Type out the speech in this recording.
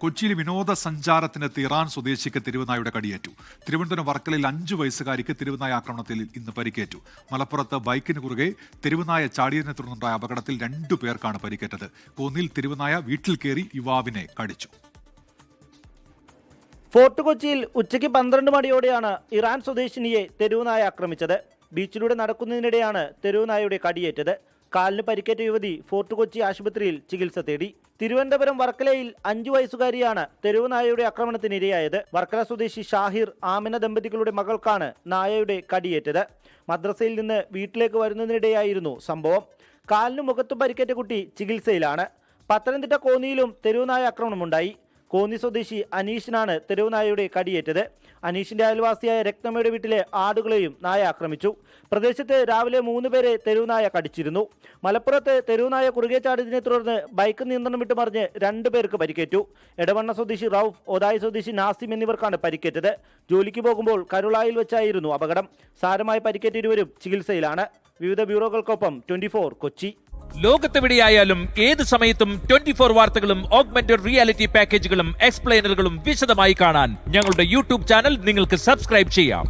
കൊച്ചിയിൽ വിനോദസഞ്ചാരത്തിനെത്തിയ ഇറാൻ സ്വദേശിക്ക് തെരുവുനായുടെ കടിയേറ്റു. തിരുവനന്തപുരം വർക്കലയിൽ 5 വയസ്സുകാരിക്ക് തെരുവുനായ ആക്രമണത്തിൽ ഇന്ന് പരിക്കേറ്റു. മലപ്പുറത്ത് ബൈക്കിന് കുറുകെ തെരുവുനായ ചാടിയതിനെ തുടർന്നുണ്ടായ അപകടത്തിൽ 2 പേർക്കാണ് പരിക്കേറ്റത്. കോന്നിയിൽ തെരുവുനായ വീട്ടിൽ കയറി യുവാവിനെ കടിച്ചു. ഫോർട്ട് കൊച്ചിയിൽ ഉച്ചയ്ക്ക് 12 മണിയോടെയാണ് ഇറാൻ സ്വദേശിനിയെ തെരുവുനായ ആക്രമിച്ചത്. ബീച്ചിലൂടെ നടക്കുന്നതിനിടെയാണ് തെരുവുനായയുടെ കടിയേറ്റത്. കാലിന് പരിക്കേറ്റ യുവതി ഫോർട്ട് കൊച്ചി ആശുപത്രിയിൽ ചികിത്സ തേടി. തിരുവനന്തപുരം വർക്കലയിൽ 5 വയസ്സുകാരിയാണ് തെരുവുനായയുടെ ആക്രമണത്തിനിരയായത്. വർക്കല സ്വദേശി ഷാഹിർ ആമിന ദമ്പതികളുടെ മകൾക്കാണ് നായയുടെ കടിയേറ്റത്. മദ്രസയിൽ നിന്ന് വീട്ടിലേക്ക് വരുന്നതിനിടെയായിരുന്നു സംഭവം. കാലിനും മുഖത്തും പരിക്കേറ്റ കുട്ടി ചികിത്സയിലാണ്. പത്തനംതിട്ട കോന്നിയിലും തെരുവുനായ ആക്രമണമുണ്ടായി. കോന്നി സ്വദേശി അനീഷിനാണ് തെരുവുനായയുടെ കടിയേറ്റത്. അനീഷിന്റെ അയൽവാസിയായ രത്നമ്മയുടെ വീട്ടിലെ ആടുകളെയും നായ ആക്രമിച്ചു. പ്രദേശത്ത് രാവിലെ 3 പേരെ തെരുവുനായ കടിച്ചിരുന്നു. മലപ്പുറത്ത് തെരുവുനായ കുറുകെ ചാടിയതിനെ തുടർന്ന് ബൈക്ക് നിയന്ത്രണം വിട്ട് മറിഞ്ഞ് 2 പേർക്ക് പരിക്കേറ്റു. എടവണ്ണ സ്വദേശി റൌഫ്, ഒതായി സ്വദേശി നാസിം എന്നിവർക്കാണ് പരിക്കേറ്റത്. ജോലിക്ക് പോകുമ്പോൾ കരുളായിൽ വെച്ചായിരുന്നു അപകടം. സാരമായി പരിക്കേറ്റ ഇരുവരും ചികിത്സയിലാണ്. വിവിധ ബ്യൂറോകൾക്കൊപ്പം 24 കൊച്ചി. ലോകത്തെവിടെയായാലും ഏത് സമയത്തും 24 വാർത്തകളും ഓഗ്മെന്റഡ് റിയാലിറ്റി പാക്കേജുകളും എക്സ്പ്ലെയിനറുകളും വിശദമായി കാണാൻ ഞങ്ങളുടെ യൂട്യൂബ് ചാനൽ നിങ്ങൾക്ക് സബ്സ്ക്രൈബ് ചെയ്യാം.